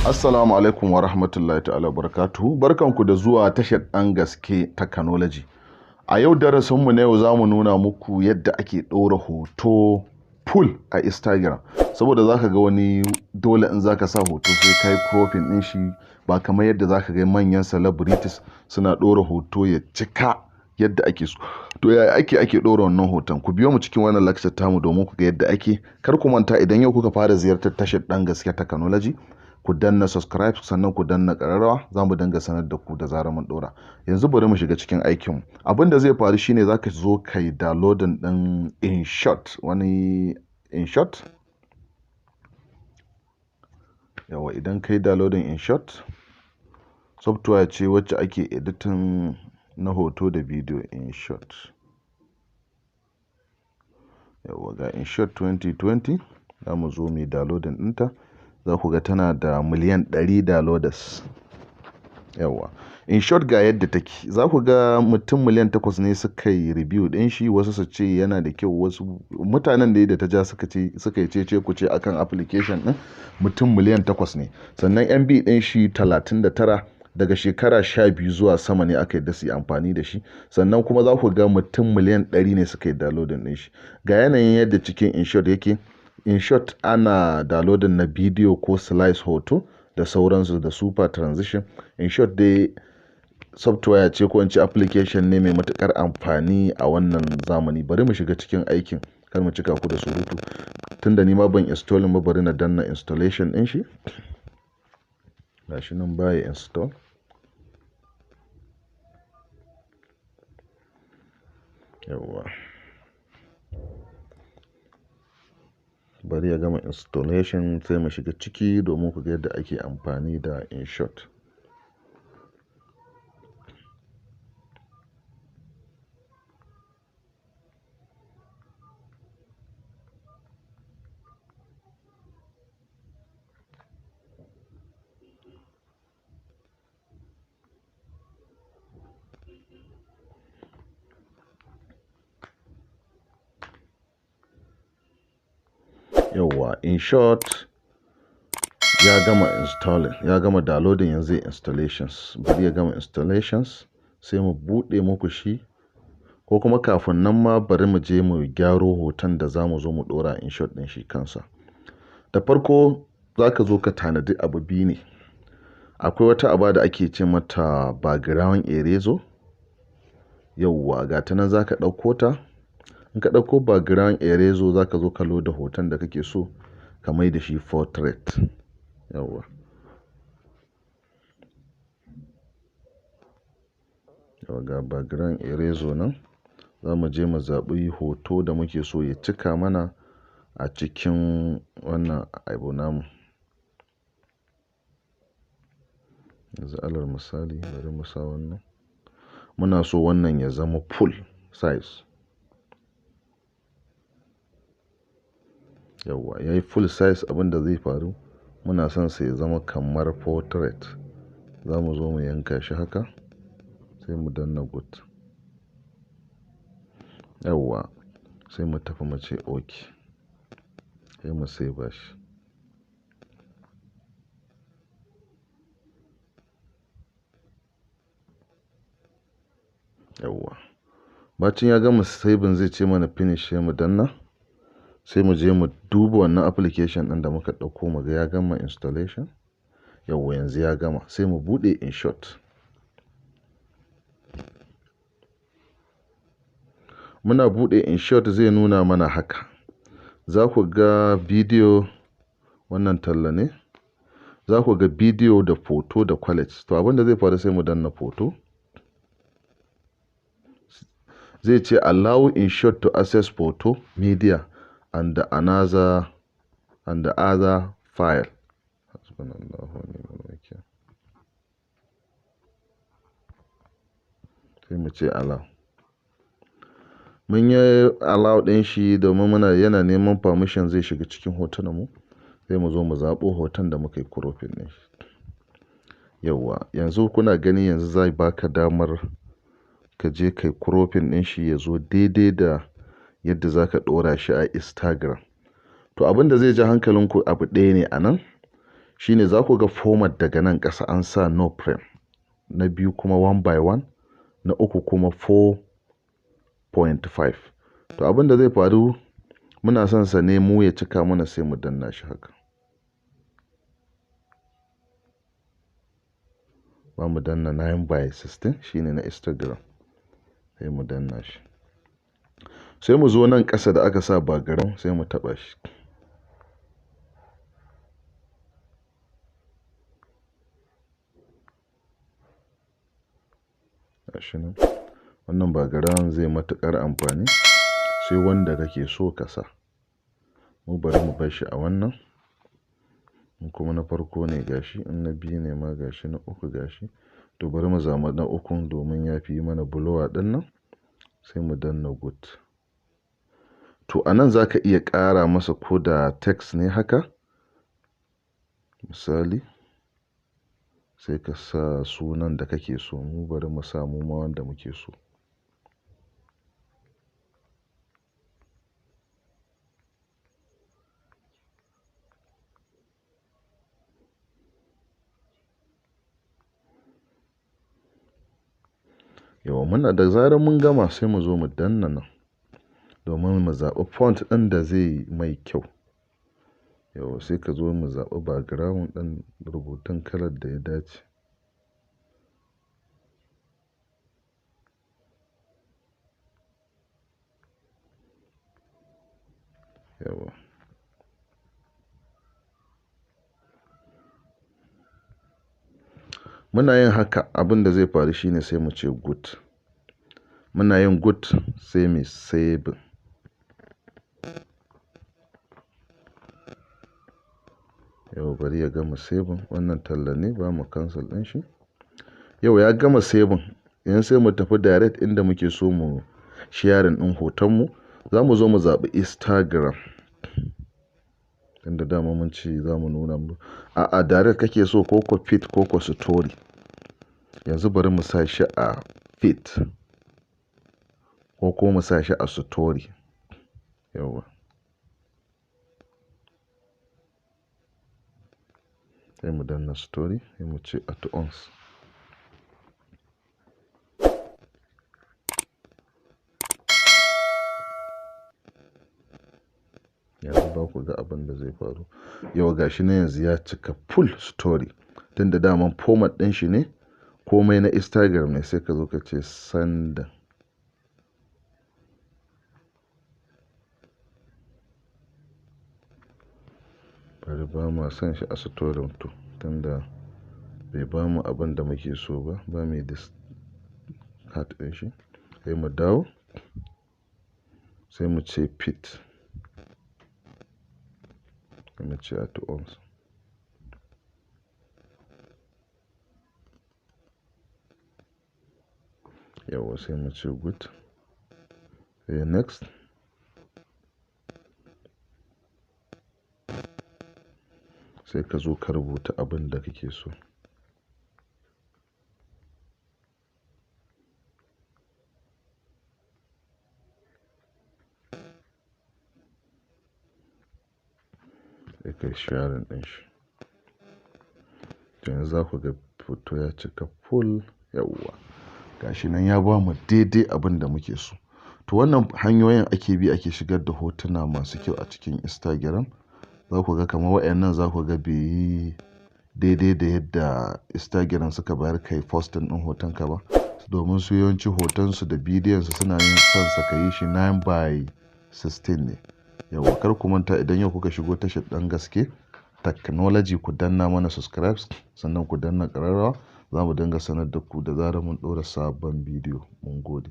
Assalamu alaikum wa rahmatullahi ta'ala barakatuhu. Barkanku da zuwa tashar ɗan gaske technology. A yau darasinmu na yau za mu nuna muku yadda ake ɗora hoto full a Instagram. Saboda za ka ga wani dole in za ka sa hoto sai ka yi cropping ɗin shi ba kamar yadda za ka ga manyan celebrities suna ɗora hoto ya cika yadda ake so. To yaya ake ɗora wannan hoton? Ku biyo mu cikin wannan lecture tamu domin ku ga yadda ake. Kar ku manta idan yau kuka fara ziyartar tashar ɗan gaske technology, ku danna subscribe sannan ku danna ƙararrawa, za mu dinga sanar da ku da zarar mun ɗora. Yanzu bari mu shiga cikin aikinmu. Abin da zai faru shine za ka zo ka yi downloading ɗin InShot, wani InShot. Yawa idan ka yi downloading InShot, software ce wacce ake editing na hoto da bidiyo. InShot. Yawa ga InShot 2020, za mu zo mu yi downloading ɗinta. Za ku ga tana da miliyan 100 downloaders. Yawa InShot ga yadda take. Za ku ga mutum miliyan 8 ne suka yi review ɗin shi, wasu su ce yana da kyau, wasu mutanen da ta ja suka yi cece ku ce akan application ɗin mutum miliyan 8 ne. Sannan MB ɗin shi 39, daga shekara 12 zuwa sama ne aka yadda su yi amfani da shi. Sannan kuma za ku ga mutum miliyan 100 ne suka yi downloading ɗin shi. Ga yanayin yadda cikin InShot yake. InShot ana downloading na bidiyo ko slice hoto da sauransu da super transition. InShot dai software ce ko in ce application ne mai matuƙar amfani a wannan zamani. Bari mu shiga cikin aikin, kar mu cika ku da surutu. Tunda ni ma ban installing ba, bari na danna installation ɗin shi. Gashi nan baya install. Yawwa. Bari ya gama installation sai mu shiga ciki domin ku ga yadda ake amfani da InShot. Yawwa InShot ya gama installing, ya gama downloading, yanzu installations. Bari ya gama installations sai mu buɗe muku shi, ko kuma kafin nan ma bari mu je mu gyaro hoton da za mu zo mu ɗora InShot ɗin shi kansa. Da farko za ka zo ka tanadi abu biyu ne. Akwai wata aba da ake ce mata background eraser. Yawwa ga ta nan za ka ɗauko ta. In ka ɗauko background eraser za ka zo ka loda hoton da kake so ka mai da shi portrait. Yawwa. Yawwa ga background eraser nan. Za mu je mu zaɓi hoto da muke so ya cika mana a cikin wannan abu namu. Yanzu alal misali bari mu sa wannan. Muna so wannan ya zama full size. Yawwa yayi full size. Abin da zai faru, muna son sa ya zama kamar portrait. Za mu zo mu yanka shi haka sai mu danna good. Yawwa sai mu tafi mu ce okay, sai mu save shi. Yawwa bacin ya gama saving zai ce mana finish, sai mu danna, sai mu je mu duba wannan application ɗin da muka ɗauko mu ga ya gama installation. Yawwa yanzu ya gama, sai mu buɗe InShot. Muna buɗe InShot zai nuna mana haka. Za ku ga bidiyo, wannan talla ne. Za ku ga bidiyo da photo da quality. To abin da zai faru sai mu danna photo. Zai ce allow InShot to access photo, media and other file. Sai mu ce allow. Mun yi allow ɗin shi domin yana neman permission zai shiga cikin hotunan mu. Sai mu zo mu zaɓo hoton da muka yi cropping ɗin shi. Yawwa yanzu kuna gani, yanzu zai baka damar ka je kai cropping ɗin shi ya zo daidai da yadda za ka ɗora shi a Instagram. To abin da zai ja hankalinku abu ɗaya ne a nan. shine za ku ga format daga nan ƙasa an sa no frame, na biyu kuma 1 by 1, na uku kuma 4.5. To abin da zai faru muna son sa ne mu ya cika mana sai mu danna shi haka. Ba mu danna 9 by 16 shine na Instagram. Sai mu danna shi. Sai mu zo nan ƙasa da aka sa background sai mu taɓa shi. Gashi nan. Wannan background zai matuƙar amfani sai wanda kake so ka sa. Mu bari mu bar shi a wannan. In kuma na farko ne gashi, in na biyu ne ma gashi, na uku gashi. To bari mu zaɓi na ukun domin ya fi mana blower ɗin nan. Sai mu danna good. To a nan za ka iya ƙara masa ko da text ne haka. Misali, sai ka sa sunan da kake so. Mu bari mu samu ma wanda muke so. Yau muna da zarar mun gama sai mu zo mu danna nan domin mu zaɓi font ɗin da zai mai kyau. Yau sai ka zo mu zaɓi background ɗin rubutun kalar da ya dace. Yawa. Muna yin haka abin da zai faru shine sai mu ce good. Muna yin good sai mu save. Yau bari ya gama saving. Wannan talla ne ba mu cancel ɗin shi. Yau ya gama saving. Yanzu sai mu tafi direct inda muke so mu sharing ɗin hotonmu. Za mu zo mu zaɓi Instagram. Inda dama mun ce za mu nuna mu. A'a direct kake so ko feed ko story. Yanzu bari mu sa shi a feed ko mu sa shi a story. Yawa. Sai mu danna story sai mu ce add-ons. Yanzu ba ku ga abin da zai faru. Yau gashi na yanzu ya cika full story. Tunda daman format ɗin shi ne komai na Instagram ne sai ka zo ka ce send. Bari ba mu san shi a story to tunda bai ba mu abin da muke so ba. Ba mu discard ɗin shi. Sai mu dawo. Sai mu ce feed. Sai mu ce add-ons. Yawa sai mu ce good. Sai next. Sai ka zo ka rubuta abin da kake so. Sai ka sharing ɗin shi. To yanzu za ku ga hoto ya cika full. Yawwa. Gashi nan ya ba mu daidai abin da muke so. To wannan hanyoyin ake bi ake shigar da hotuna masu kyau a cikin Instagram. Za ku ga kamar waɗannan za ku ga bai yi daidai da yadda Instagram suka bayar kai posting ɗin hotonka ba. Domin su yawanci hotonsu da bidiyonsu suna yin son sa ka yi shi 9 by 16 ne. Yawwa kar ku manta idan yau kuka shigo tashar ɗan gaske technology ku danna mana subscribe sannan ku danna ƙararrawa. Za mu dinga sanar da ku da zarar mun ɗora sabon bidiyo. Mun gode.